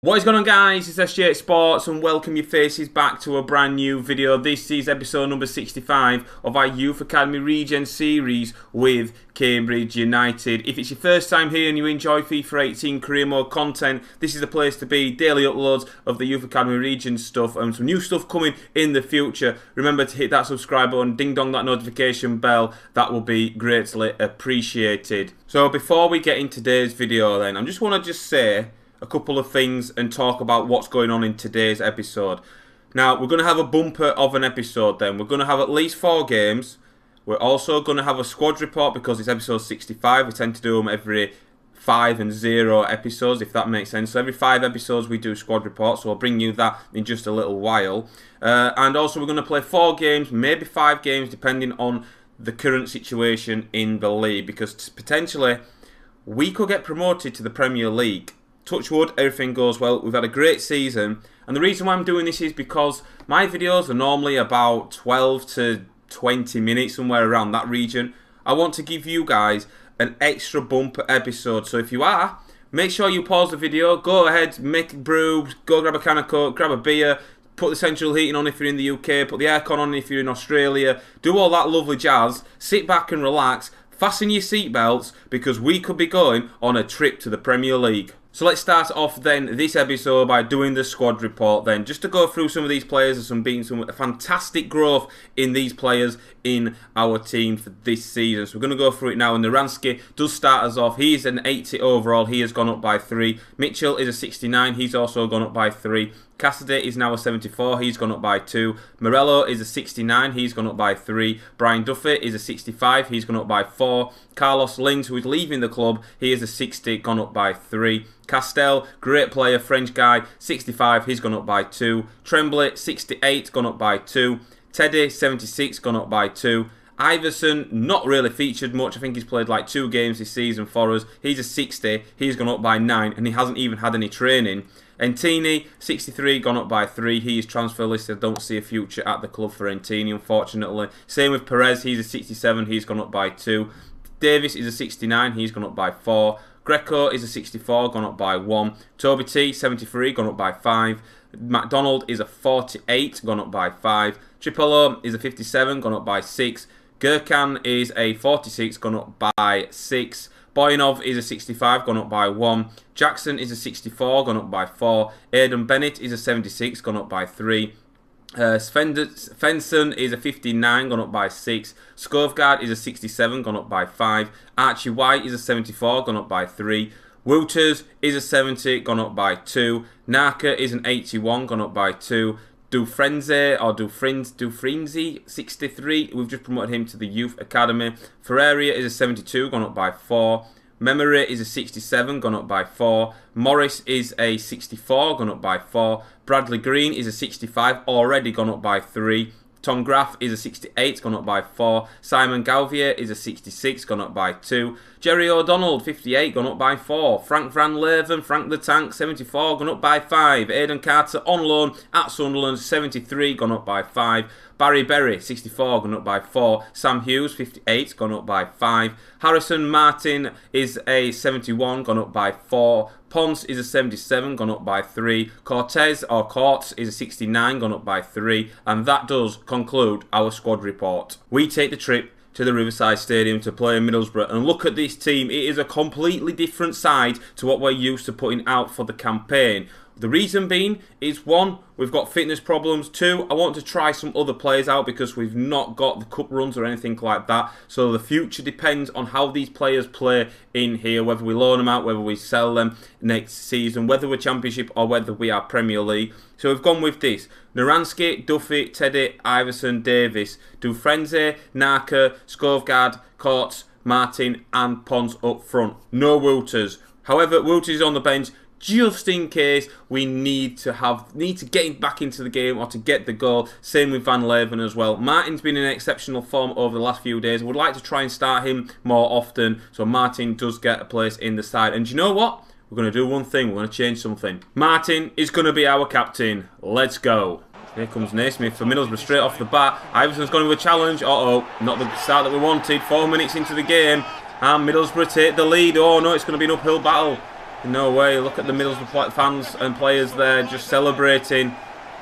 What is going on, guys? It's SJHSports and welcome your faces back to a brand new video. This is episode number 65 of our Youth Academy Regens series with Cambridge United. If it's your first time here and you enjoy FIFA 18 career mode content, this is the place to be. Daily uploads of the Youth Academy Regens stuff and some new stuff coming in the future. Remember to hit that subscribe button, ding dong that notification bell. That will be greatly appreciated. So before we get in today's video then, I just want to say a couple of things and talk about what's going on in today's episode. Now, we're going to have a bumper of an episode then. We're going to have at least 4 games. We're also going to have a squad report because it's episode 65. We tend to do them every 5 and 0 episodes, if that makes sense. So every 5 episodes we do squad reports, so I'll bring you that in just a little while. And also we're going to play 4 games, maybe 5 games, depending on the current situation in the league, because potentially we could get promoted to the Premier League. Touch wood, everything goes well. We've had a great season. And the reason why I'm doing this is because my videos are normally about 12 to 20 minutes, somewhere around that region. I want to give you guys an extra bumper episode. So if you are, make sure you pause the video, go ahead, make a brew, go grab a can of Coke, grab a beer, put the central heating on if you're in the UK, put the aircon on if you're in Australia, do all that lovely jazz, sit back and relax, fasten your seatbelts, because we could be going on a trip to the Premier League. So let's start off then this episode by doing the squad report then, just to go through some of these players and some fantastic growth in these players in our team for this season. So we're going to go through it now, and Naransky does start us off. He is an 80 overall, he has gone up by 3. Mitchell is a 69, he's also gone up by 3. Cassidy is now a 74, he's gone up by 2. Morello is a 69, he's gone up by 3. Brian Duffy is a 65, he's gone up by 4. Carlos Lins, who is leaving the club, he is a 60, gone up by 3. Castel, great player, French guy, 65, he's gone up by 2. Tremblay, 68, gone up by 2. Teddy, 76, gone up by 2. Iverson, not really featured much. I think he's played like 2 games this season for us. He's a 60, he's gone up by 9, and he hasn't even had any training. Entini, 63, gone up by 3. He is transfer listed. I don't see a future at the club for Entini, unfortunately. Same with Perez, he's a 67, he's gone up by 2. Davis is a 69, he's gone up by 4. Greco is a 64, gone up by 1. Toby T, 73, gone up by 5. McDonald is a 48, gone up by 5. Tripolo is a 57, gone up by 6. Gurkan is a 46, gone up by 6. Boyanov is a 65, gone up by 1. Jackson is a 64, gone up by 4. Aidan Bennett is a 76, gone up by 3. Svensson is a 59, gone up by 6. Skovgaard is a 67, gone up by 5. Archie White is a 74, gone up by 3. Wouters is a 70, gone up by 2. Naka is an 81, gone up by 2. Dufrenzi, 63, we've just promoted him to the Youth Academy. Ferreira is a 72, gone up by 4. Memory is a 67, gone up by 4. Morris is a 64, gone up by 4. Bradley Green is a 65, already gone up by 3. Tom Graff is a 68, gone up by 4. Simon Gauvier is a 66, gone up by 2. Jerry O'Donnell, 58, gone up by 4. Frank Van Leven, Frank the Tank, 74, gone up by 5. Aidan Carter on loan at Sunderland, 73, gone up by 5. Barry Berry, 64, gone up by 4. Sam Hughes, 58, gone up by 5. Harrison Martin is a 71, gone up by 4. Ponce is a 77, gone up by 3. Cortez, or Courts, is a 69, gone up by 3. And that does conclude our squad report. We take the trip to the Riverside Stadium to play in Middlesbrough, and look at this team. It is a completely different side to what we're used to putting out for the campaign. The reason being is, 1, we've got fitness problems. 2, I want to try some other players out because we've not got the cup runs or anything like that. So the future depends on how these players play in here, whether we loan them out, whether we sell them next season, whether we're Championship or whether we are Premier League. So we've gone with this: Naransky, Duffy, Teddy, Iverson, Davis, Dufrenzi, Naka, Skovgaard, Courts, Martin and Ponce up front. No Wouters. However, Wouters is on the bench just in case we need to get him back into the game or to get the goal. Same with Van Leven as well. Martin's been in exceptional form over the last few days. I would like to try and start him more often, so Martin does get a place in the side. And do you know what? We're going to do one thing. We're going to change something. Martin is going to be our captain. Let's go. Here comes Naismith for Middlesbrough straight off the bat. Iverson's gone with a challenge. Uh-oh, not the start that we wanted. 4 minutes into the game. And Middlesbrough take the lead. Oh no, it's going to be an uphill battle. No way. Look at the Middlesbrough fans and players there just celebrating.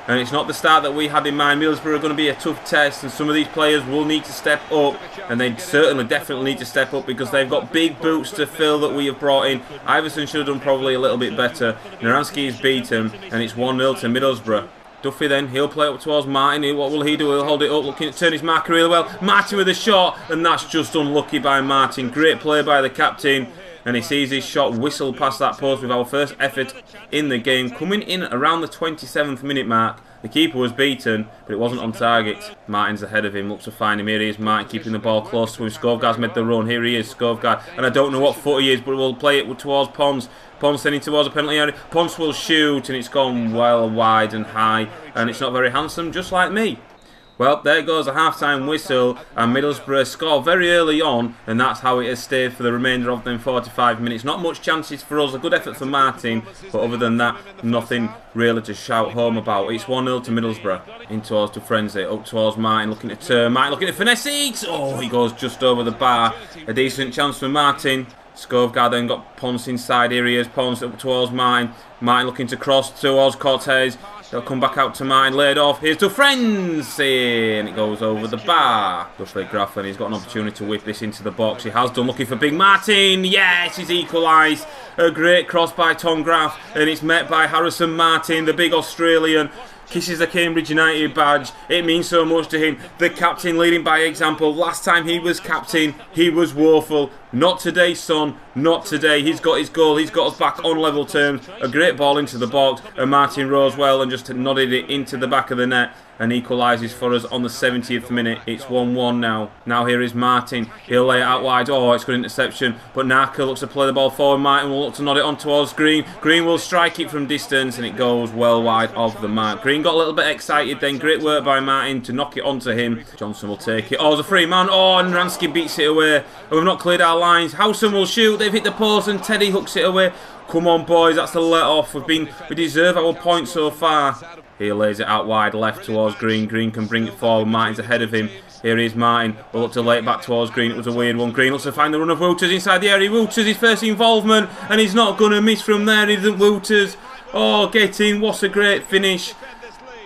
And it's not the start that we had in mind. Middlesbrough are going to be a tough test, and some of these players will need to step up, and they certainly definitely need to step up because they've got big boots to fill that we have brought in. Iverson should have done probably a little bit better. Naranski is beaten, and it's 1-0 to Middlesbrough. Duffy then, he'll play up towards Martin. What will he do? He'll hold it up, looking to turn his marker really well. Martin with a shot, and that's just unlucky by Martin. Great play by the captain. And he sees his shot whistle past that post with our first effort in the game. Coming in around the 27th minute mark. The keeper was beaten, but it wasn't on target. Martin's ahead of him, looks to find him. Here he is, Martin keeping the ball close to him. Skovgaard's made the run. Here he is, Skovgaard. And I don't know what foot he is, but we'll play it towards Pons. Pons sending towards a penalty area. Pons will shoot, and it's gone well wide and high. And it's not very handsome, just like me. Well, there goes a half-time whistle, and Middlesbrough score very early on, and that's how it has stayed for the remainder of them 45 minutes. Not much chances for us, a good effort for Martin, but other than that, nothing really to shout home about. It's 1-0 to Middlesbrough. In towards to Frenzy, up towards Martin, looking to turn. Martin looking to finesse it! Oh, he goes just over the bar. A decent chance for Martin. Skovgaard then got Pons inside. Here he is, Pons up towards Martin. Martin looking to cross towards Cortez. They'll come back out to Martin, laid off. Here's to Frenzy, and it goes over the bar. Duffy Graflin, he's got an opportunity to whip this into the box. He has done, looking for Big Martin. Yes, he's equalised. A great cross by Tom Graf, and it's met by Harrison Martin, the big Australian. Kisses the Cambridge United badge. It means so much to him. The captain leading by example. Last time he was captain, he was woeful. Not today, son. Not today. He's got his goal. He's got us back on level terms. A great ball into the box. And Martin rose well and just nodded it into the back of the net. And equalises for us on the 70th minute. It's 1-1 now. Now here is Martin. He'll lay it out wide. Oh, it's good interception. But Naka looks to play the ball forward. Martin will look to nod it on towards Green. Green will strike it from distance, and it goes well wide of the mark. Green got a little bit excited then. Great work by Martin to knock it onto him. Johnson will take it. Oh, it's a free man. Oh, and Ransky beats it away. And we've not cleared our lines. Howson will shoot. They've hit the post, and Teddy hooks it away. Come on, boys. That's the let off. We deserve our point so far. He lays it out wide left towards Green. Green can bring it forward. Martin's ahead of him. Here he is, Martin. We'll look to lay it back towards Green. It was a weird one. Green looks to find the run of Wouters inside the area. Wouters, his first involvement, and he's not going to miss from there, isn't Wouters? Oh, get in. What a great finish.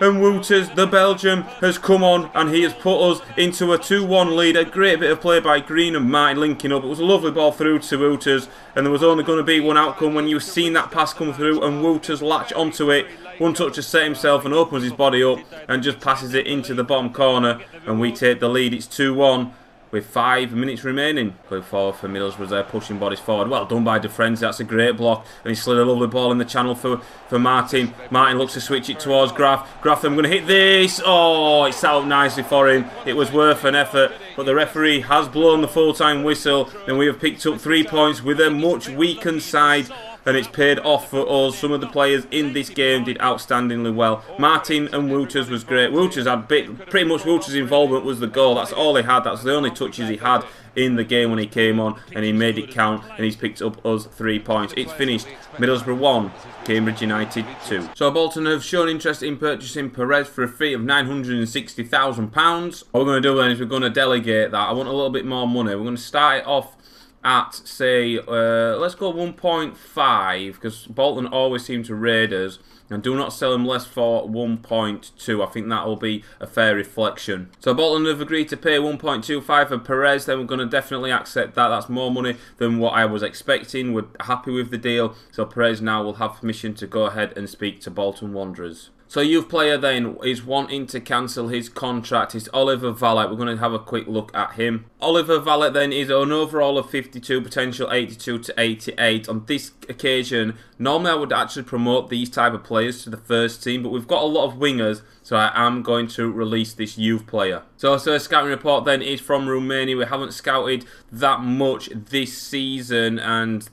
And Wouters, the Belgian, has come on, and he has put us into a 2-1 lead. A great bit of play by Green and Martin linking up. It was a lovely ball through to Wouters, and there was only going to be one outcome when you've seen that pass come through and Wouters latch onto it. One touch to set himself and opens his body up and just passes it into the bottom corner, and we take the lead. It's 2-1 with 5 minutes remaining. Going forward for Middlesbrough there, pushing bodies forward. Well done by De Frenzy. That's a great block, and he slid a lovely ball in the channel for Martin. Martin looks to switch it towards Graf. Graf, I'm going to hit this. Oh, it's out nicely for him. It was worth an effort, but the referee has blown the full-time whistle, and we have picked up 3 points with a much weakened side. And it's paid off for us. Some of the players in this game did outstandingly well. Martin and Wouters was great. Wouters had pretty much Wouters' involvement was the goal. That's all he had. That's the only touches he had in the game when he came on, and he made it count, and he's picked up us 3 points. It's finished. Middlesbrough 1, Cambridge United 2. So Bolton have shown interest in purchasing Perez for a fee of £960,000. What we're going to do then is we're going to delegate that. I want a little bit more money. We're going to start it off at, say, let's go 1.5, because Bolton always seem to raid us, and do not sell him less for 1.2. I think that will be a fair reflection. So Bolton have agreed to pay 1.25 for Perez. Then we're going to definitely accept that. That's more money than what I was expecting. We're happy with the deal. So Perez now will have permission to go ahead and speak to Bolton Wanderers. So youth player then is wanting to cancel his contract. It's Oliver Valet. We're going to have a quick look at him. Oliver Valet then is an overall of 52, potential 82 to 88. On this occasion, normally I would actually promote these type of players to the first team, but we've got a lot of wingers, so I am going to release this youth player. So a scouting report then is from Romania. We haven't scouted that much this season, and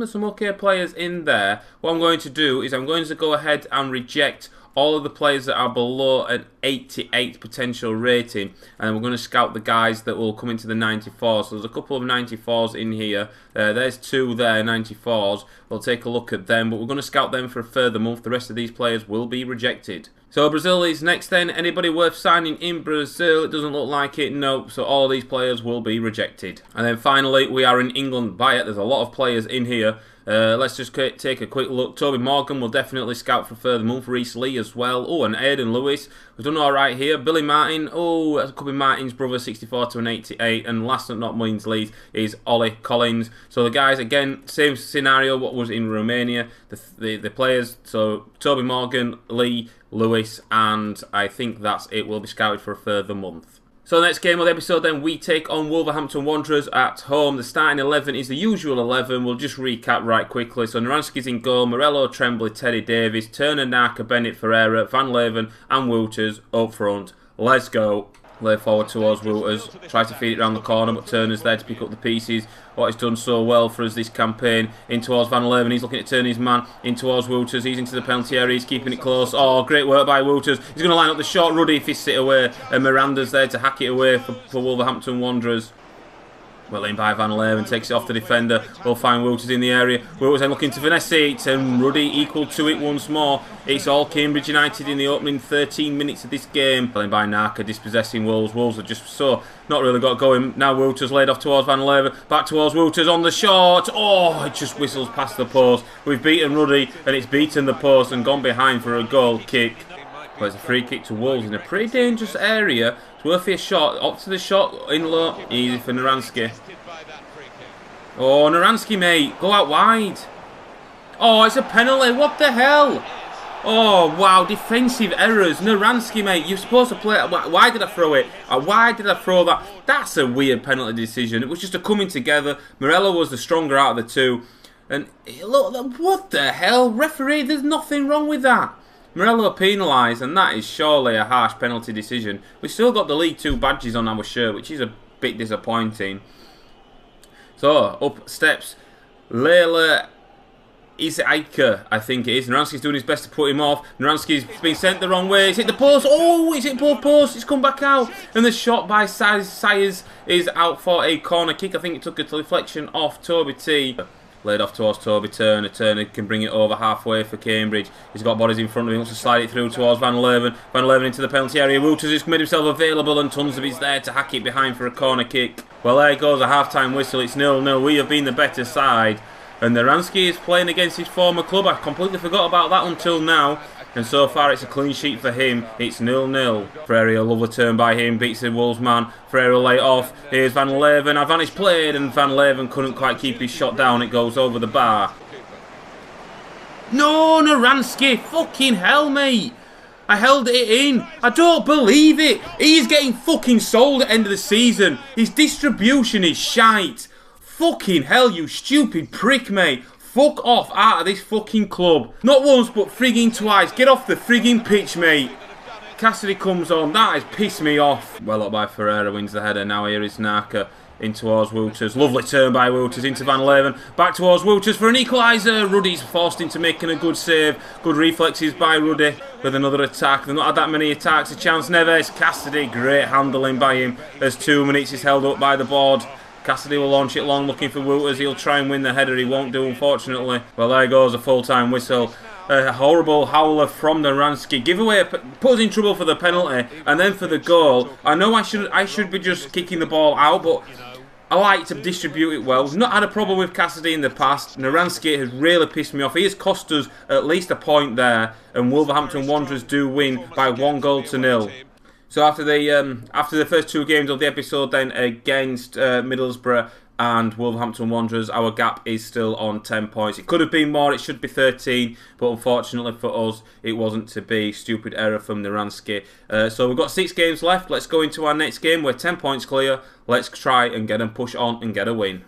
some okay players in there. What I'm going to do is I'm going to go ahead and reject all of the players that are below an 88 potential rating, and we're going to scout the guys that will come into the 94s. So there's a couple of 94s in here. There's 2 there, 94s. We'll take a look at them, but we're going to scout them for a further month. The rest of these players will be rejected. So Brazil is next then. Anybody worth signing in Brazil? It doesn't look like it, no. So all these players will be rejected. And then finally, we are in England. There's a lot of players in here. Let's just take a quick look. Toby Morgan will definitely scout for further month. Reese Lee as well. Oh, and Aidan Lewis has done alright here. Billy Martin. Oh, that could be Martin's brother, 64 to an 88. And last but not least is Ollie Collins. So the guys, again, same scenario what was in Romania. The players, so Toby Morgan, Lee, Lewis, and I think that's it. Will be scouted for a further month. So next game of the episode then, we take on Wolverhampton Wanderers at home. The starting 11 is the usual 11. We'll just recap right quickly. So Naranski's in goal, Morello, Tremblay, Teddy Davies, Turner, Naka, Bennett, Ferreira, Van Leeuwen and Wouters up front. Let's go. Lay forward towards Wouters. Try to feed it around the corner, but Turner's there to pick up the pieces. What he's done so well for us this campaign. In towards Van Leeuwen. He's looking to turn his man in towards Wouters. He's into the penalty area. He's keeping it close. Oh, great work by Wouters. He's going to line up the short Ruddy if he's sit away. And Miranda's there to hack it away for Wolverhampton Wanderers. Well in by Van Leeuwen, takes it off the defender. We'll find Wouters in the area. Wouters then looking to finesse it, and Ruddy equal to it once more. It's all Cambridge United in the opening 13 minutes of this game. Well in by Naka, dispossessing Wolves. Wolves have just so not really got going. Now Wouters laid off towards Van Leeuwen. Back towards Wouters on the shot. Oh, it just whistles past the post. We've beaten Ruddy, and it's beaten the post and gone behind for a goal kick. Well, it's a free kick to Wolves in a pretty dangerous area. It's worth a shot. Up to the shot, in low. Easy for Naranski. Oh, Naranski, mate. Go out wide. Oh, it's a penalty. What the hell? Oh, wow. Defensive errors. Naranski, mate. You're supposed to play it. Why did I throw it? Why did I throw that? That's a weird penalty decision. It was just a coming together. Morello was the stronger out of the two. And look, what the hell? Referee, there's nothing wrong with that. Morello penalised, and that is surely a harsh penalty decision. We've still got the League 2 badges on our shirt, which is a bit disappointing. So, up steps Layla Isaika, I think it is. Naranski's doing his best to put him off. Naranski's been sent the wrong way. It's hit the post. Oh, it's hit both posts. It's come back out. And the shot by Sayers is out for a corner kick. I think it took a deflection off Toby T. Laid off towards Toby Turner. Turner can bring it over halfway for Cambridge. He's got bodies in front of him. He wants to slide it through towards Van Leeuwen. Van Leeuwen into the penalty area. Wouters has made himself available, and tons of it's there to hack it behind for a corner kick. Well, there goes a half-time whistle. It's 0-0. We have been the better side. And Naranski is playing against his former club. I completely forgot about that until now. And so far it's a clean sheet for him. It's 0-0. Ferreira, lovely turn by him. Beats the Wolves man. Ferreira lay it off. Here's Van Leeuwen. Advantage played, and Van Leeuwen couldn't quite keep his shot down. It goes over the bar. No, Naranski. Fucking hell, mate. I held it in. I don't believe it. He's getting fucking sold at the end of the season. His distribution is shite. Fucking hell, you stupid prick, mate. Fuck off out of this fucking club. Not once, but frigging twice. Get off the frigging pitch, mate. Cassidy comes on. That has pissed me off. Well up by Ferreira, wins the header. Now here is Naka in towards Wouters. Lovely turn by Wouters into Van Leeuwen. Back towards Wouters for an equaliser. Ruddy's forced into making a good save. Good reflexes by Ruddy with another attack. They've not had that many attacks. A chance never. It's Cassidy. Great handling by him. There's 2 minutes. He's held up by the board. Cassidy will launch it long, looking for Wouters. He'll try and win the header. He won't do, unfortunately. Well, there goes a full-time whistle. A horrible howler from Naranski. Giveaway put us in trouble for the penalty, and then for the goal. I know I should be just kicking the ball out, but I like to distribute it well. We've not had a problem with Cassidy in the past. Naranski has really pissed me off. He has cost us at least a point there, and Wolverhampton Wanderers do win by 1-0. So after the first 2 games of the episode then against Middlesbrough and Wolverhampton Wanderers, our gap is still on 10 points. It could have been more, it should be 13, but unfortunately for us, it wasn't to be. Stupid error from Naranski. So we've got 6 games left. Let's go into our next game. We're 10 points clear. Let's try and get them push on and get a win.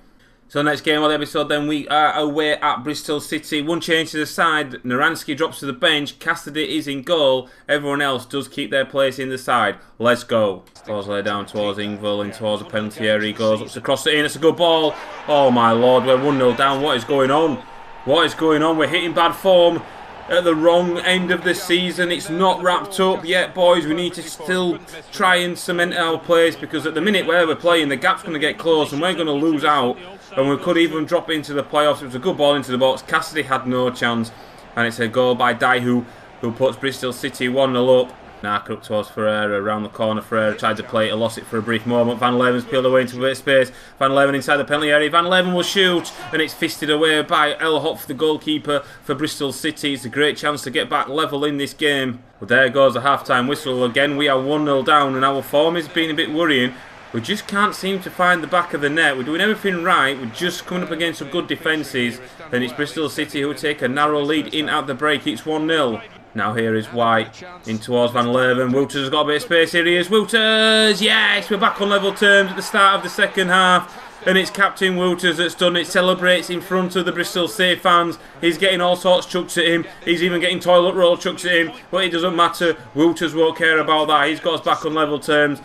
So next game of the episode then, we are away at Bristol City. One change to the side. Naranski drops to the bench. Cassidy is in goal. Everyone else does keep their place in the side. Let's go. Balls laid down towards Ingville and towards the penalty area. He goes, looks across it in. It's a good ball. Oh my lord, we're 1-0 down. What is going on? What is going on? We're hitting bad form at the wrong end of the season. It's not wrapped up yet, boys. We need to still try and cement our place, because at the minute where we're playing, the gap's going to get close and we're going to lose out, and we could even drop into the playoffs. It was a good ball into the box. Cassidy had no chance, and it's a goal by Dai who puts Bristol City 1-0 up. Narker up towards Ferreira, around the corner. Ferreira tried to play it, lost it for a brief moment. Van Leeuwen's peeled away into a bit of space. Van Leeuwen inside the penalty area. Van Leeuwen will shoot, and it's fisted away by El Hopf, the goalkeeper for Bristol City. It's a great chance to get back level in this game. But there goes the half-time whistle. Again, we are 1-0 down, and our form has been a bit worrying. We just can't seem to find the back of the net. We're doing everything right. We're just coming up against some good defences. And it's Bristol City who take a narrow lead in at the break. It's 1-0. Now here is White in towards Van Leeuwen. Wouters has got a bit of space. Here he is. Wouters! Yes! We're back on level terms at the start of the second half. And it's Captain Wouters that's done it. Celebrates in front of the Bristol City fans. He's getting all sorts chucked at him. He's even getting toilet roll chucked at him. But it doesn't matter. Wouters won't care about that. He's got us back on level terms.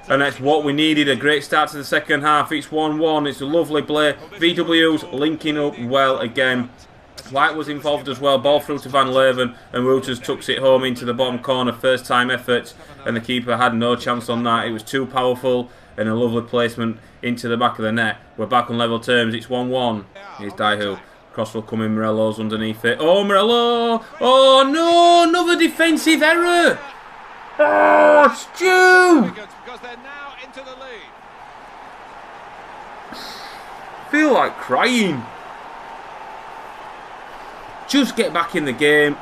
And that's what we needed. A great start to the second half. It's 1-1. It's a lovely play. VW's linking up well again. White was involved as well. Ball through to Van Leeuwen, and Wouters tucks it home into the bottom corner. First time effort, and the keeper had no chance on that. It was too powerful, and a lovely placement into the back of the net. We're back on level terms. It's 1-1. Here's Daihu. Cross will come in. Morello's underneath it. Oh, Morello! Oh no! Another defensive error! Oh, Stu! I feel like crying. Just get back in the game.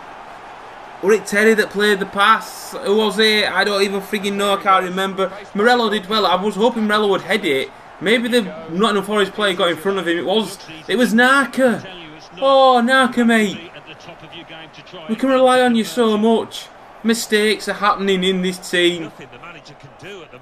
Was it Terry that played the pass? Who was it? I don't even frigging know. I can't remember. Morello did well. I was hoping Morello would head it. Maybe the Nottingham Forest player got in front of him. It was Narker. Oh, Narker, mate. We can rely on you so much. Mistakes are happening in this team.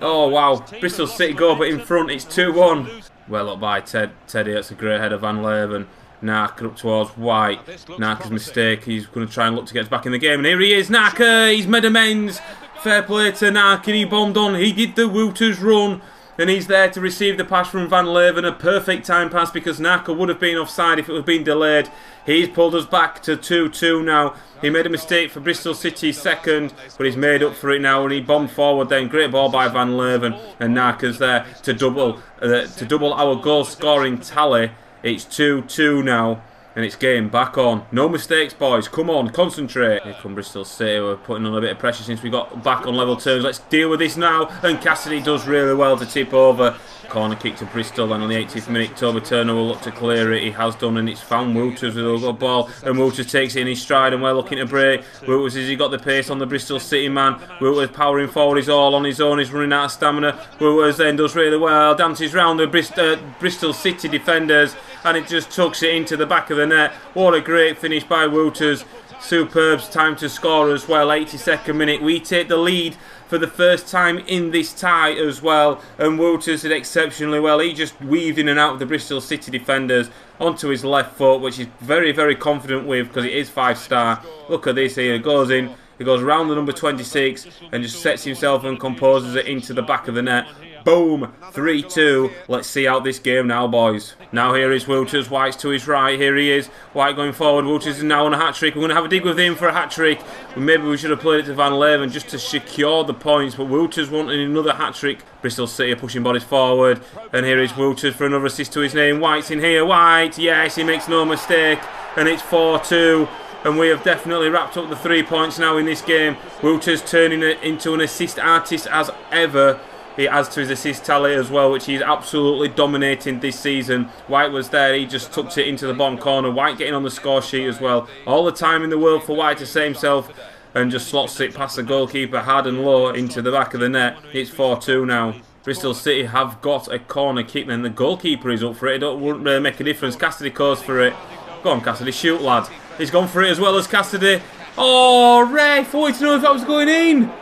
Oh, wow. Bristol City go, but in front it's 2-1. Well up by Teddy. That's a great header, Van Leeuwen. Narker up towards White. Narker's mistake. He's going to try and look to get us back in the game. And here he is, Narker. He's made amends. Fair play to Narker. He bombed on. He did the Wouters run. And he's there to receive the pass from Van Leeuwen. A perfect time pass because Narker would have been offside if it was being delayed. He's pulled us back to 2-2 now. He made a mistake for Bristol City second, but he's made up for it now, and he bombed forward then. Great ball by Van Leeuwen, and Narker's there to double our goal scoring tally. It's 2-2 now, and it's game back on. No mistakes, boys. Come on, concentrate. Here come Bristol City. We're putting on a bit of pressure since we got back on level terms. Let's deal with this now. And Cassidy does really well to tip over. Corner kick to Bristol, and on the 80th minute, Toby Turner will look to clear it. He has done, and it's found Wouters with a good ball. And Wouters takes it in his stride, and we're looking to break. Wouters, has he got the pace on the Bristol City man? Wouters powering forward, he's all on his own. He's running out of stamina. Wouters then does really well. Dances round the Bristol City defenders, and it just tucks it into the back of the net. What a great finish by Wouters. Superb time to score as well. 82nd minute. We take the lead for the first time in this tie as well, and Wouters did exceptionally well. He just weaved in and out of the Bristol City defenders onto his left foot, which he's very, very confident with because it is 5-star. Look at this here. It goes in. He goes around the number 26 and just sets himself and composes it into the back of the net. Boom, 3-2. Let's see out this game now, boys. Now here is Wouters. White's to his right. Here he is. White going forward. Wouters is now on a hat-trick. We're going to have a dig with him for a hat-trick. Maybe we should have played it to Van Leeuwen just to secure the points, but Wouters wanting another hat-trick. Bristol City are pushing bodies forward. And here is Wouters for another assist to his name. White's in here. White, yes, he makes no mistake. And it's 4-2. And we have definitely wrapped up the 3 points now in this game. Wouters turning it into an assist artist as ever. He adds to his assist tally as well, which he's absolutely dominating this season. White was there, he just tucked it into the bottom corner. White getting on the score sheet as well. All the time in the world for White to say himself, and just slots it past the goalkeeper hard and low into the back of the net. It's 4-2 now. Bristol City have got a corner kick, and the goalkeeper is up for it. It wouldn't really make a difference. Cassidy goes for it. Go on, Cassidy, shoot, lad. He's gone for it as well as Cassidy. Oh, ref, I wanted to know if that was going in.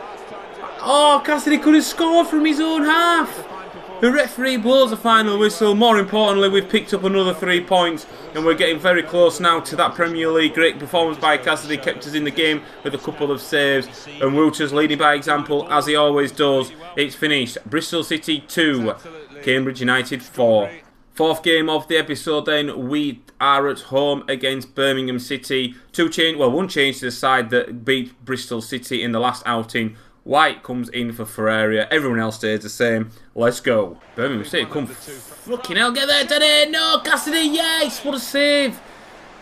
Oh, Cassidy could have scored from his own half. The referee blows a final whistle. More importantly, we've picked up another 3 points, and we're getting very close now to that Premier League. Great performance by Cassidy, kept us in the game with a couple of saves, and Wouters leading by example as he always does. It's finished. Bristol City 2, Cambridge United 4. Fourth game of the episode then, we are at home against Birmingham City. One change to the side that beat Bristol City in the last outing. White comes in for Ferreira. Everyone else stays the same. Let's go. Birmingham City come. Fucking hell, get there, Teddy. No, Cassidy, yes, what a save.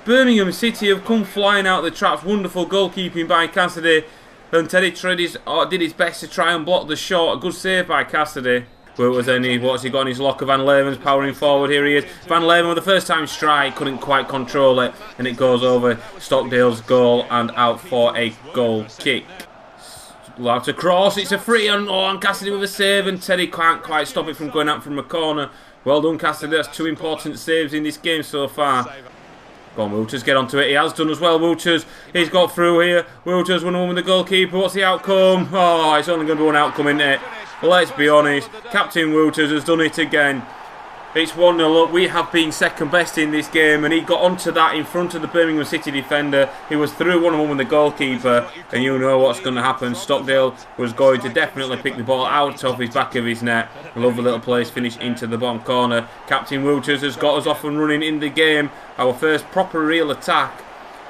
Birmingham City have come flying out the traps. Wonderful goalkeeping by Cassidy. And Teddy did his best to try and block the shot. A good save by Cassidy. What's he got in his locker? Van Leeuwen's powering forward. Here he is. Van Leeuwen with the first time strike. Couldn't quite control it. And it goes over Stockdale's goal and out for a goal kick. Allowed to cross. It's a free and Cassidy with a save. And Teddy can't quite stop it from going out from a corner. Well done, Cassidy. That's 2 important saves in this game so far. Go on, Wouters, get onto it. He has done as well, Wouters. He's got through here. Wouters 1-1 with the goalkeeper. What's the outcome? Oh, it's only going to be one outcome, isn't it? Well, let's be honest. Captain Wouters has done it again. It's 1-0. Look, we have been second best in this game, and he got onto that in front of the Birmingham City defender. He was through 1-1 with the goalkeeper, and you know what's going to happen. Stockdale was going to definitely pick the ball out of his back of his net. Lovely little place finish into the bottom corner. Captain Wouters has got us off and running in the game. Our first proper real attack,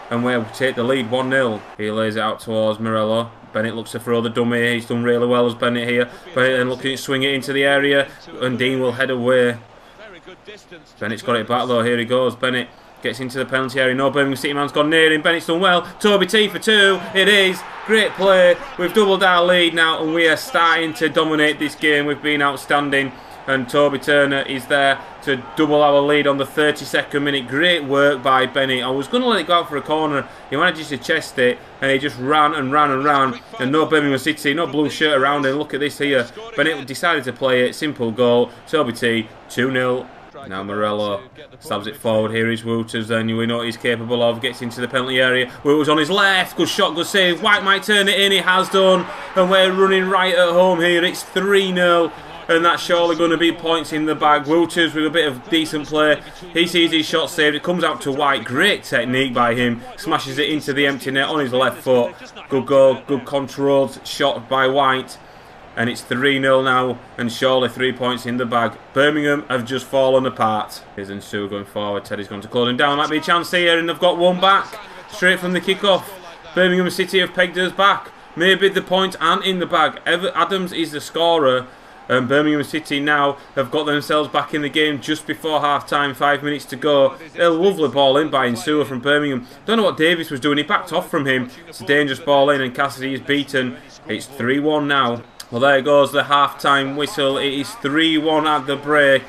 and we take the lead 1-0. He lays it out towards Morello. Bennett looks to throw the dummy. He's done really well as Bennett here. Bennett then looking to swing it into the area, and Dean will head away. Bennett's got it back though. Here he goes. Bennett gets into the penalty area. No Birmingham City man's gone near him. Bennett's done well. Toby T for 2. It is. Great play. We've doubled our lead now, and we are starting to dominate this game. We've been outstanding. And Toby Turner is there to double our lead on the 32nd minute. Great work by Bennett. I was going to let it go out for a corner. He manages to chest it, and he just ran and ran and ran. And no Birmingham City, no blue shirt around him. Look at this here. Bennett decided to play it. Simple goal. Toby T, 2-0. Now Morello stabs it forward. Here is Wouters, then we know what he's capable of. Gets into the penalty area. Wouters on his left. Good shot, good save. White might turn it in. He has done. And we're running right at home here. It's 3-0. And that's surely going to be points in the bag. Wouters with a bit of decent play. He sees his shot saved. It comes out to White. Great technique by him. Smashes it into the empty net on his left foot. Good goal. Good controlled shot by White. And it's 3-0 now, and surely 3 points in the bag. Birmingham have just fallen apart. Here's Nsue going forward. Teddy's going to close him down. Might be a chance here, and they've got one back. Straight from the kick-off. Birmingham City have pegged us back. Maybe the point and in the bag. Adams is the scorer. And Birmingham City now have got themselves back in the game just before half-time, 5 minutes to go. A lovely ball in by Nsue from Birmingham. Don't know what Davis was doing. He backed off from him. It's a dangerous ball in, and Cassidy is beaten. It's 3-1 now. Well, there goes the half-time whistle. It is 3-1 at the break.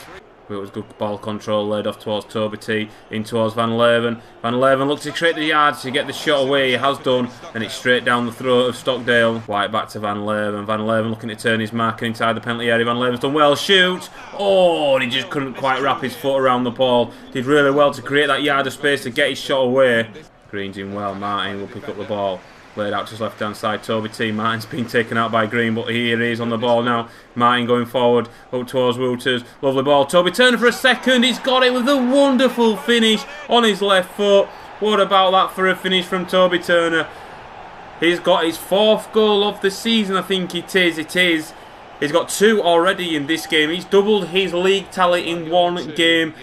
It was good ball control, laid off towards Toby T, in towards Van Leeuwen. Van Leeuwen looks to create the yards to get the shot away. He has done, and it's straight down the throat of Stockdale. White back to Van Leeuwen. Van Leeuwen looking to turn his marker inside the penalty area. Van Leeuwen's done well. Shoot! Oh, and he just couldn't quite wrap his foot around the ball. Did really well to create that yard of space to get his shot away. Green's in well. Martin will pick up the ball. Laid out to his left-hand side, Toby T. Martin's been taken out by Green, but here he is on the ball now. Martin going forward, up towards Wouters. Lovely ball. Toby Turner for a second. He's got it with a wonderful finish on his left foot. What about that for a finish from Toby Turner? He's got his 4th goal of the season, I think it is. He's got 2 already in this game. He's doubled his league tally in 1 game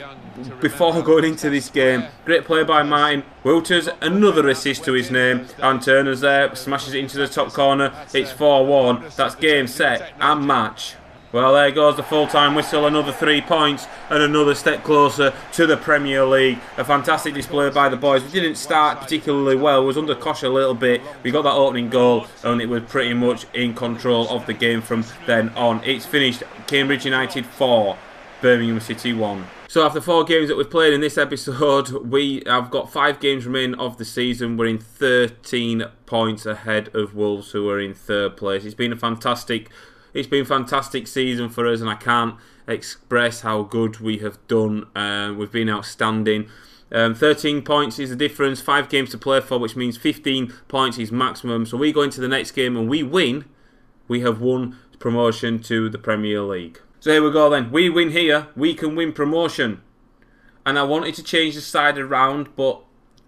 before going into this game. Great play by Martin. Wouters, another assist to his name. And Turner's there, smashes it into the top corner. It's 4-1. That's game, set, and match. Well, there goes the full-time whistle. Another 3 points and another step closer to the Premier League. A fantastic display by the boys. We didn't start particularly well. We was under cosh a little bit. We got that opening goal, and it was pretty much in control of the game from then on. It's finished. Cambridge United 4, Birmingham City 1. So after 4 games that we've played in this episode, we have got 5 games remaining of the season. We're in 13 points ahead of Wolves, who are in 3rd place. It's been a fantastic season for us, and I can't express how good we have done. We've been outstanding. 13 points is the difference. 5 games to play for, which means 15 points is maximum. So we go into the next game and we win. We have won promotion to the Premier League. So here we go then. We win here, we can win promotion. And I wanted to change the side around, but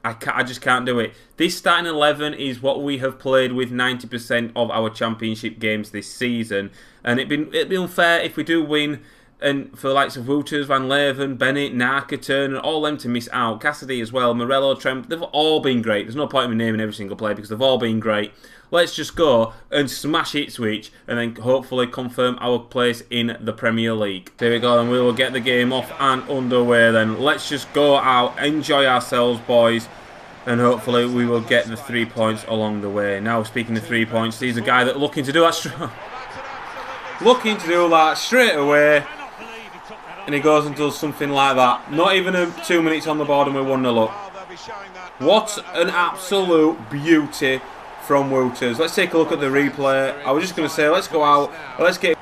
I just can't do it. This starting 11 is what we have played with 90% of our championship games this season. And it'd be unfair if we do win, and for the likes of Wouters, Van Leeuwen, Bennett, Narka, Turner, all them to miss out. Cassidy as well, Morello, Trent, they've all been great. There's no point in me naming every single player because they've all been great. Let's just go and smash Ipswich and then hopefully confirm our place in the Premier League. There we go, and we will get the game off and underway then. Let's just go out, enjoy ourselves, boys. and hopefully we will get the 3 points along the way. Now, speaking of 3 points, he's a guy that looking to do that straight away, and he goes and does something like that. Not even 2 minutes on the board and we're 1-0 up. What an absolute beauty from Wouters. Let's take a look at the replay. I was just going to say, let's go out, let's get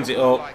it up,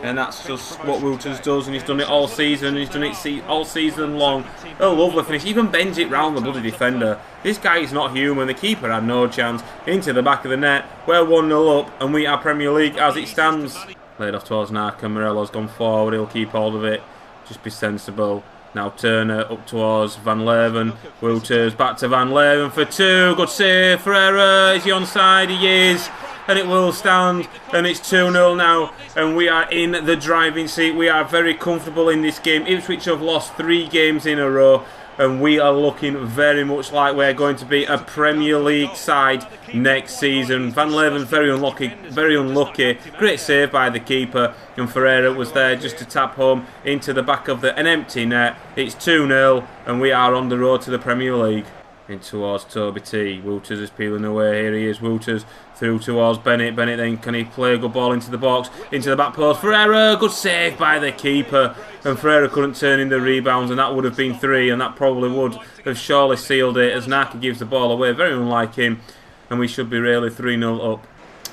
and that's just what Wouters does, and he's done it all season, he's done it all season long. A lovely finish, even bends it round the bloody defender. This guy is not human. The keeper had no chance. Into the back of the net, we're 1-0 up, and we are Premier League as it stands. Laid off towards Naka, Morello's gone forward, he'll keep hold of it, just be sensible. Now Turner up towards Van Leeuwen. Wouters back to Van Leeuwen for 2. Good save. Ferreira, is he onside? He is. And it will stand. And it's 2-0 now. And we are in the driving seat. We are very comfortable in this game. Ipswich have lost 3 games in a row. And we are looking very much like we're going to be a Premier League side next season. Van Leeuwen very unlucky, very unlucky. Great save by the keeper, and Ferreira was there just to tap home into the back of an empty net. It's 2-0, and we are on the road to the Premier League. In towards Toby T. Wouters is peeling away. Here he is, Wouters through towards Bennett. Bennett then, can he play a good ball into the box, into the back post? Ferreira, good save by the keeper. And Ferreira couldn't turn in the rebounds, and that would have been 3, and that probably would have surely sealed it as Naka gives the ball away. Very unlike him, and we should be really 3-0 up.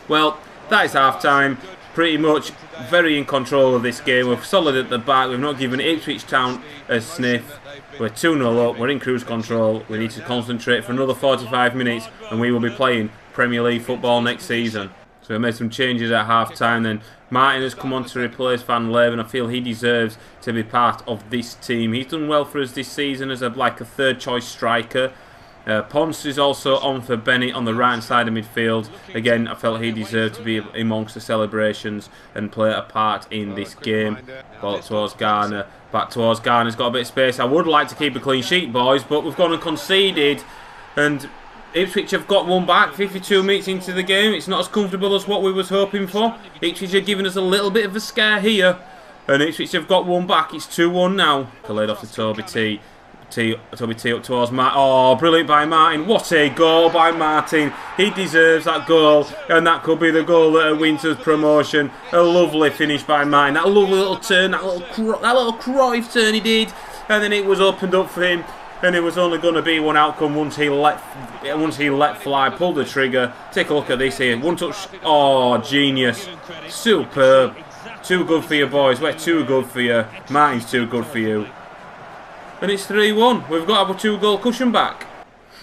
Well, that is half-time. Pretty much very in control of this game. We're solid at the back. We've not given Ipswich Town a sniff. We're 2-0 up. We're in cruise control. We need to concentrate for another 45 minutes, and we will be playing Premier League football next season. So we made some changes at half-time then. Martin has come on to replace Van Leeuwen. I feel he deserves to be part of this team. He's done well for us this season as like a third-choice striker. Ponce is also on for Bennett on the right side of midfield. Again, I felt he deserved to be amongst the celebrations and play a part in this game. Ball towards Garner. Back towards Garner. He's got a bit of space. I would like to keep a clean sheet, boys, but we've gone and conceded. And Ipswich have got one back 52 minutes into the game. It's not as comfortable as what we was hoping for. Ipswich are giving us a little bit of a scare here. And Ipswich have got one back. It's 2-1 now. Laid off to Toby T. Toby T up towards Martin. Oh, brilliant by Martin. What a goal by Martin. He deserves that goal, and that could be the goal that wins us promotion. A lovely finish by Martin. That lovely little turn, that little Cruyff turn he did, and then it was opened up for him, and it was only going to be one outcome once he let fly, pulled the trigger. Take a look at this here. One touch. Oh, genius. Superb. Too good for you, boys. We're too good for you. Martin's too good for you. And it's 3-1. We've got our 2-goal cushion back.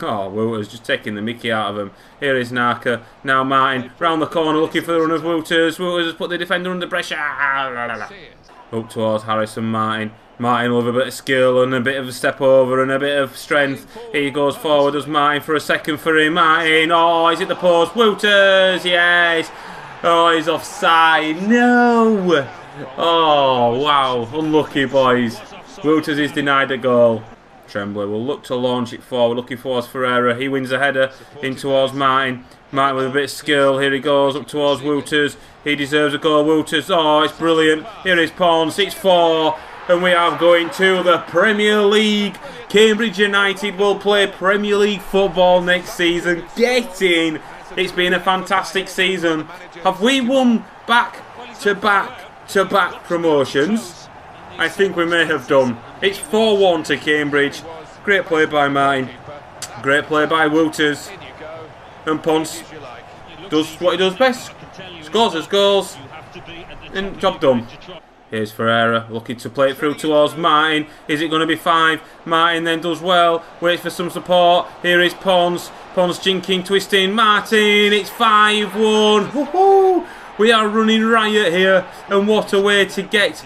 Oh, Wouters just taking the mickey out of him. Here is Naka. Now Martin. Round the corner looking for the run of Wouters. Wouters has put the defender under pressure. Up towards Harrison Martin. Martin with a bit of skill and a bit of a step over and a bit of strength. He goes forward as Martin for a second for him. Martin. Oh, he's at the post. Wouters. Yes. Oh, he's offside. No. Oh, wow. Unlucky, boys. Wouters is denied a goal. Tremblay will look to launch it forward, looking towards Ferreira. He wins a header in towards Martin. Martin with a bit of skill. Here he goes up towards Wouters. He deserves a goal. Wouters. Oh, it's brilliant. Here is Ponce. It's 4. And we are going to the Premier League. Cambridge United will play Premier League football next season. Get in. It's been a fantastic season. Have we won back-to-back promotions? I think we may have done. It's 4-1 to Cambridge. Great play by Martin. Great play by Wouters. And Ponce does what he does best. Scores his goals. And job done. Here's Ferreira looking to play it through towards Martin. Is it going to be 5? Martin then does well. Waits for some support. Here is Ponce. Ponce jinking, twisting. Martin. It's 5-1. Woohoo! We are running riot here. And what a way to get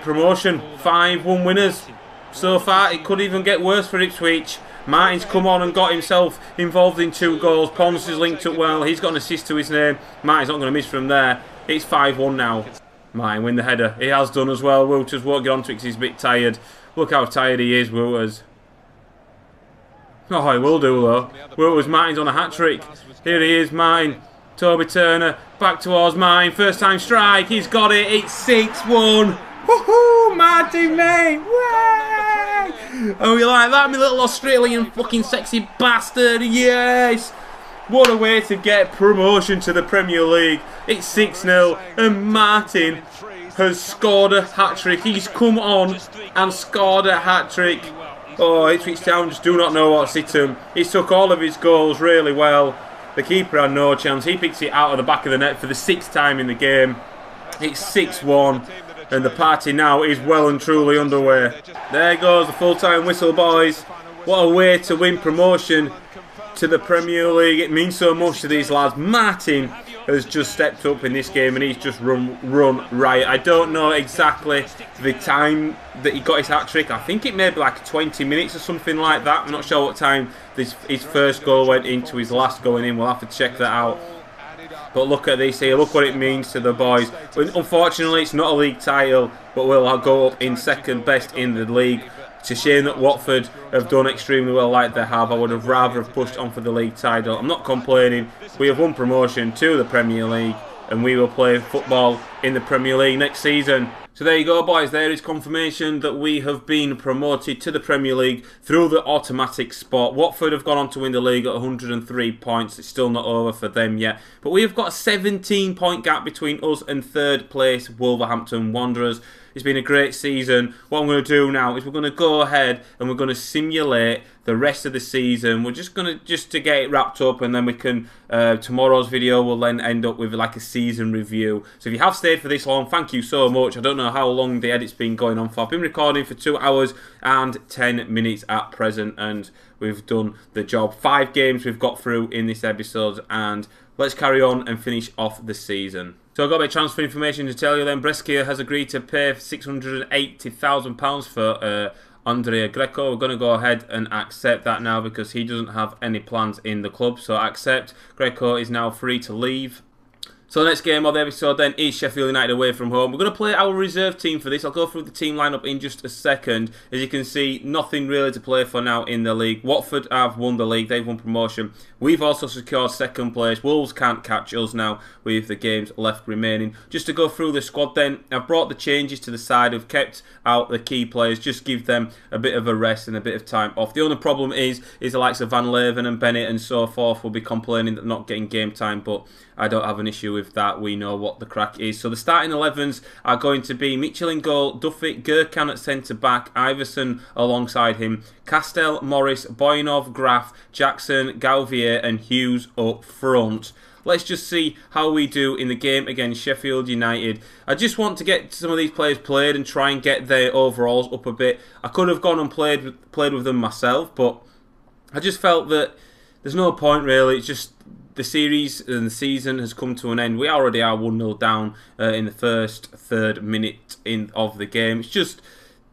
promotion. 5-1 winners. So far, it could even get worse for Ipswich. Martin's come on and got himself involved in 2 goals. Ponce is linked up well. He's got an assist to his name. Martin's not going to miss from there. It's 5-1 now. Martin win the header. He has done as well. Wouters won't get onto it because he's a bit tired. Look how tired he is, Wouters. Oh, he will do though. Wouters, Martin's on a hat-trick. Here he is, Martin. Toby Turner, back towards Martin. First time strike. He's got it. It's 6-1. Woohoo, Martin, mate! Way! Oh, you like that, my little Australian fucking sexy bastard? Yes! What a way to get promotion to the Premier League. It's 6-0 and Martin has scored a hat-trick. He's come on and scored a hat-trick. Oh, Ipswich Town just do not know what's hit him. He took all of his goals really well. The keeper had no chance. He picks it out of the back of the net for the 6th time in the game. It's 6-1 and the party now is well and truly underway. There goes the full-time whistle, boys. What a way to win promotion to the Premier League. It means so much to these lads. Martin has just stepped up in this game and he's just run riot. I don't know exactly the time that he got his hat-trick. I think it may be like 20 minutes or something like that. I'm not sure what time his first goal went into his last going in. We'll have to check that out. But look at this here. Look what it means to the boys. Unfortunately, it's not a league title, but we'll go up in second best in the league. It's a shame that Watford have done extremely well like they have. I would have rather have pushed on for the league title. I'm not complaining. We have won promotion to the Premier League and we will play football in the Premier League next season. So there you go, boys. There is confirmation that we have been promoted to the Premier League through the automatic spot. Watford have gone on to win the league at 103 points. It's still not over for them yet. But we have got a 17-point gap between us and third place Wolverhampton Wanderers. It's been a great season. What I'm going to do now is we're going to go ahead and we're going to simulate the rest of the season. We're just going to get it wrapped up, and then we can tomorrow's video will then end up with like a season review. So if you have stayed for this long, thank you so much. I don't know how long the edit's been going on for. I've been recording for 2 hours and 10 minutes at present, and we've done the job. 5 games we've got through in this episode, and let's carry on and finish off the season. So I've got a bit of transfer information to tell you then. Brescia has agreed to pay £680,000 for Andrea Greco. We're going to go ahead and accept that now because he doesn't have any plans in the club. So accept. Greco is now free to leave. So the next game of the episode then is Sheffield United away from home. We're going to play our reserve team for this. I'll go through the team lineup in just a second. As you can see, nothing really to play for now in the league. Watford have won the league. They've won promotion. We've also secured second place. Wolves can't catch us now with the games left remaining. Just to go through the squad then, I've brought the changes to the side. I've kept out the key players. Just give them a bit of a rest and a bit of time off. The only problem is the likes of Van Leeuwen and Bennett and so forth will be complaining that not getting game time, but I don't have an issue with that. We know what the crack is. So the starting 11s are going to be Mitchell in goal, Duffy, Gurkan at centre-back, Iverson alongside him, Castell, Morris, Boyanov, Graf, Jackson, Gauvier and Hughes up front. Let's just see how we do in the game against Sheffield United. I just want to get some of these players played and try and get their overalls up a bit. I could have gone and played with them myself, but I just felt that there's no point really. It's just the series and the season has come to an end. We already are 1-0 down in the first third minute of the game. It's just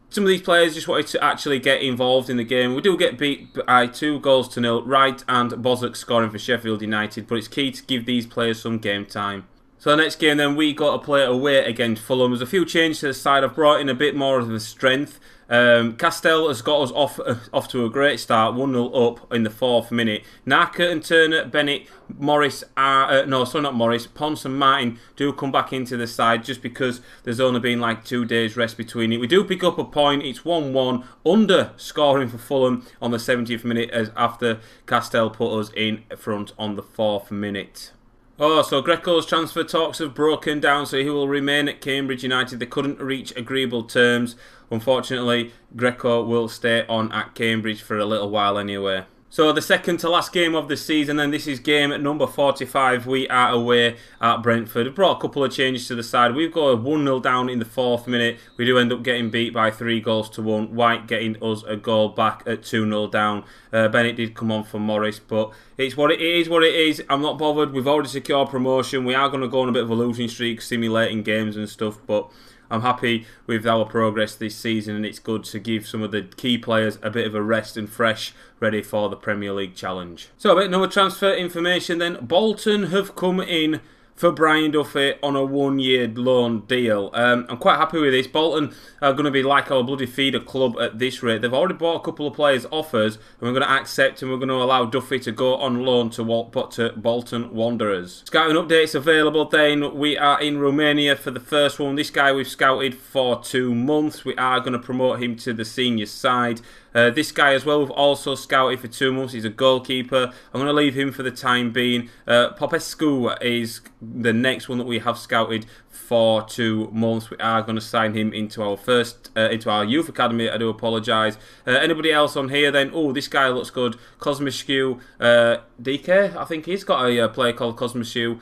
some of these players just wanted to actually get involved in the game. We do get beat by 2-0. Wright and Bozak scoring for Sheffield United, but it's key to give these players some game time. So the next game then, we got to play away against Fulham. There's a few changes to the side. I've brought in a bit more of the strength. Castell has got us off to a great start, 1-0 up in the 4th minute. Naka and Turner, Bennett, Morris are, Ponce and Martin do come back into the side just because there's only been like 2 days rest between it. We do pick up a point, it's 1-1, under scoring for Fulham on the 70th minute as after Castell put us in front on the 4th minute. Oh, so Greco's transfer talks have broken down, so he will remain at Cambridge United. They couldn't reach agreeable terms. Unfortunately, Greco will stay on at Cambridge for a little while anyway. So the second to last game of the season, and this is game at number 45. We are away at Brentford. We've brought a couple of changes to the side. We've got 1-0 down in the 4th minute. We do end up getting beat by 3-1. White getting us a goal back at 2-0 down. Bennett did come on for Morris, but it's what it is. I'm not bothered. We've already secured promotion. We are going to go on a bit of a losing streak, simulating games and stuff, but I'm happy with our progress this season, and it's good to give some of the key players a bit of a rest and fresh, ready for the Premier League challenge. So a bit another transfer information then. Bolton have come in for Brian Duffy on a 1-year loan deal. I'm quite happy with this. Bolton are going to be like our bloody feeder club at this rate. They've already bought a couple of players' offers, and we're going to accept and we're going to allow Duffy to go on loan to Bolton Wanderers. Scouting updates available then. We are in Romania for the first one. This guy we've scouted for 2 months. We are going to promote him to the senior side. This guy as well, we've also scouted for 2 months. He's a goalkeeper. I'm going to leave him for the time being. Popescu is the next one that we have scouted for 2 months. We are going to sign him into our youth academy. I do apologise. Anybody else on here then? Oh, this guy looks good. Cosmescu, DK, I think he's got a player called Cosmescu.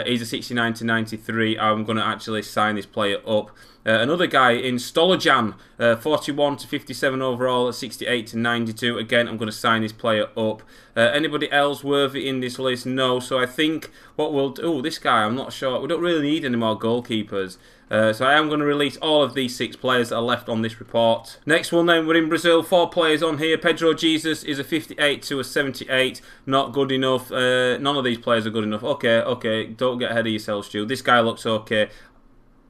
He's a 69 to 93. I'm going to actually sign this player up. Another guy in Stolojan, 41 to 57 overall, 68 to 92. Again, I'm going to sign this player up. Anybody else worthy in this list? No. So I think what we'll do... Oh, this guy, I'm not sure. We don't really need any more goalkeepers. So I am going to release all of these 6 players that are left on this report. Next one then, we're in Brazil. 4 players on here. Pedro Jesus is a 58 to a 78. Not good enough. None of these players are good enough. Okay. Don't get ahead of yourself, Stu. This guy looks okay.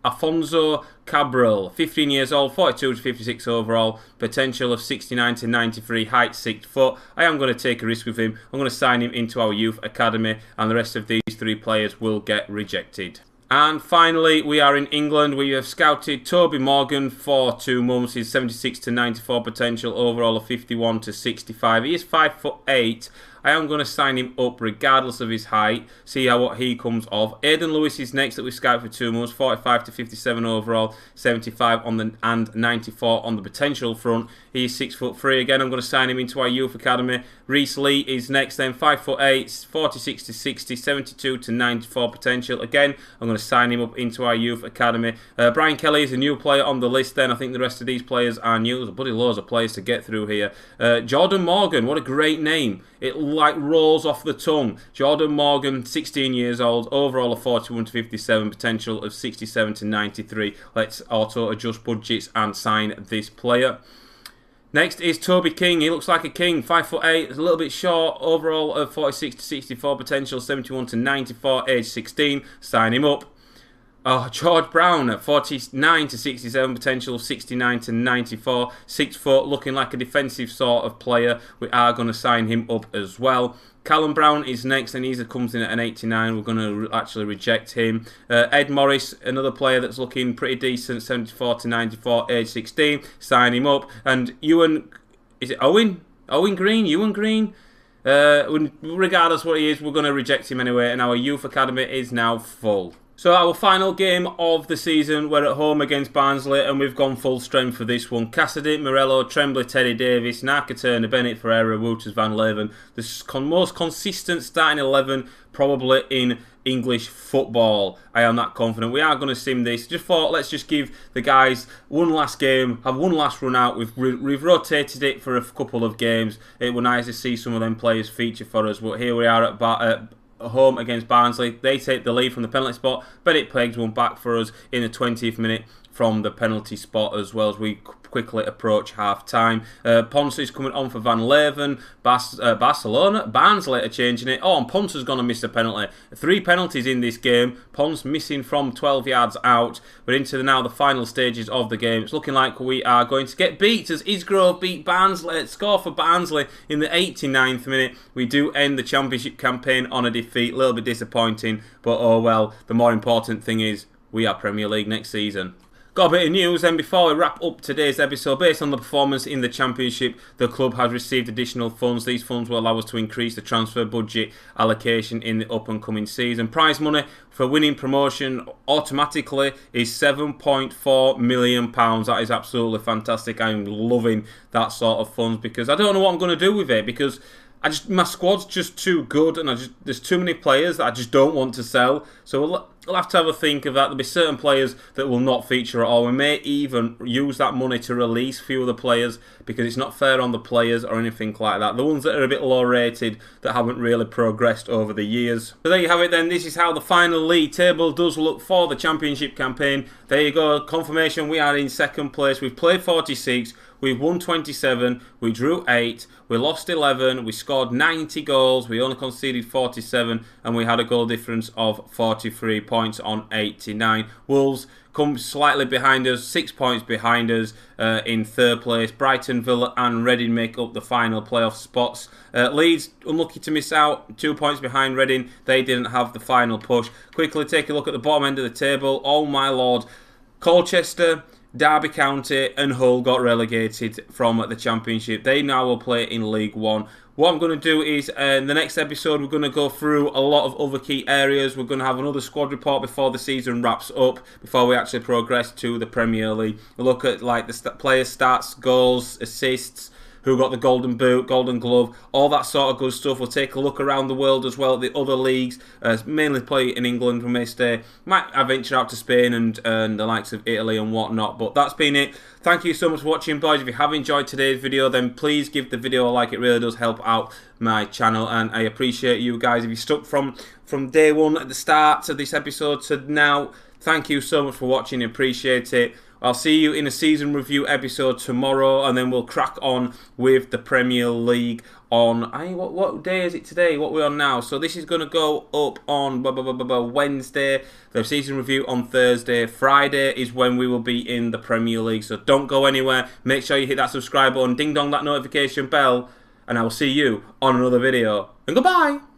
Afonso Cabral, 15 years old, 42 to 56 overall, potential of 69 to 93, height 6 foot. I am going to take a risk with him. I'm going to sign him into our youth academy, and the rest of these 3 players will get rejected. And finally, we are in England. We have scouted Toby Morgan for 2 months. He's 76 to 94 potential, overall of 51 to 65. He is 5'8". I am going to sign him up regardless of his height, see what he comes of. Aidan Lewis is next that we scouted for 2 months, 45 to 57 overall, 75 on the and 94 on the potential front. He is 6'3". Again, I'm going to sign him into our youth academy. Reece Lee is next then, 5'8", 46 to 60, 72 to 94 potential. Again, I'm going to sign him up into our youth academy. Brian Kelly is a new player on the list then. I think the rest of these players are new. There's bloody loads of players to get through here. Jordan Morgan, what a great name. It like rolls off the tongue. Jordan Morgan, 16 years old, overall of 41 to 57, potential of 67 to 93. Let's auto adjust budgets and sign this player. Next is Toby King. He looks like a king, 5'8", a little bit short, overall of 46 to 64, potential 71 to 94, age 16. Sign him up. George Brown at 49 to 67, potential 69 to 94, 6 foot, looking like a defensive sort of player. We are going to sign him up as well. Callum Brown is next, and he comes in at an 89. We're going to actually reject him. Ed Morris, another player that's looking pretty decent, 74 to 94, age 16. Sign him up. And Ewan, is it Owen? Owen Green? Ewan Green? Regardless what he is, we're going to reject him anyway, and our youth academy is now full. So our final game of the season, we're at home against Barnsley, and we've gone full strength for this one. Cassidy, Morello, Tremblay, Teddy Davis, Naka Turner, Bennett, Ferreira, Wouters, Van Leeuwen. The most consistent starting 11 probably in English football. I am that confident. We are going to sim this. Just thought, let's just give the guys one last game, have one last run out. We've rotated it for a couple of games. It was nice to see some of them players feature for us, but here we are at home against Barnsley. They take the lead from the penalty spot. Bennett pegs one back for us in the 20th minute from the penalty spot as well as we quickly approach half-time. Ponce is coming on for Van Leeuwen. Barnsley are changing it. Oh, and Ponce is going to miss a penalty. 3 penalties in this game. Ponce missing from 12 yards out. We're into now the final stages of the game. It's looking like we are going to get beat as Isgrove beat Barnsley. Score for Barnsley in the 89th minute. We do end the championship campaign on a defeat. A little bit disappointing, but oh well. The more important thing is we are Premier League next season. Got a bit of news then before we wrap up today's episode. Based on the performance in the Championship, the club has received additional funds. These funds will allow us to increase the transfer budget allocation in the up and coming season. Prize money for winning promotion automatically is £7.4 million. That is absolutely fantastic. I'm loving that sort of funds because I don't know what I'm going to do with it because my squad's just too good and there's too many players that I just don't want to sell. So we'll have to have a think of that. There'll be certain players that will not feature at all. We may even use that money to release a few of the players because it's not fair on the players or anything like that. The ones that are a bit low rated that haven't really progressed over the years. So there you have it then. This is how the final league table does look for the Championship campaign. There you go. Confirmation we are in second place. We've played 46. we won 27, we drew 8, we lost 11, we scored 90 goals, we only conceded 47, and we had a goal difference of 43 points on 89. Wolves come slightly behind us, 6 points behind us in third place. Brighton, Villa and Reading make up the final playoff spots. Leeds, unlucky to miss out, 2 points behind Reading. They didn't have the final push. Quickly take a look at the bottom end of the table. Oh my lord. Colchester, Derby County and Hull got relegated from the Championship. They now will play in League One. What I'm going to do is, in the next episode, we're going to go through a lot of other key areas. We're going to have another squad report before the season wraps up, before we actually progress to the Premier League. We'll look at like the player stats, goals, assists, who got the Golden Boot, Golden Glove, all that sort of good stuff. We'll take a look around the world as well at the other leagues, mainly play in England. We may stay, might venture out to Spain and the likes of Italy and whatnot. But that's been it. Thank you so much for watching, boys. If you have enjoyed today's video, then please give the video a like. It really does help out my channel, and I appreciate you guys. If you stuck from day one at the start of this episode to now, thank you so much for watching. I appreciate it. I'll see you in a season review episode tomorrow, and then we'll crack on with the Premier League on, what day is it today? What we're on now? So this is going to go up on Wednesday. The season review on Thursday. Friday is when we will be in the Premier League. So don't go anywhere. Make sure you hit that subscribe button, ding dong that notification bell, and I will see you on another video. And goodbye!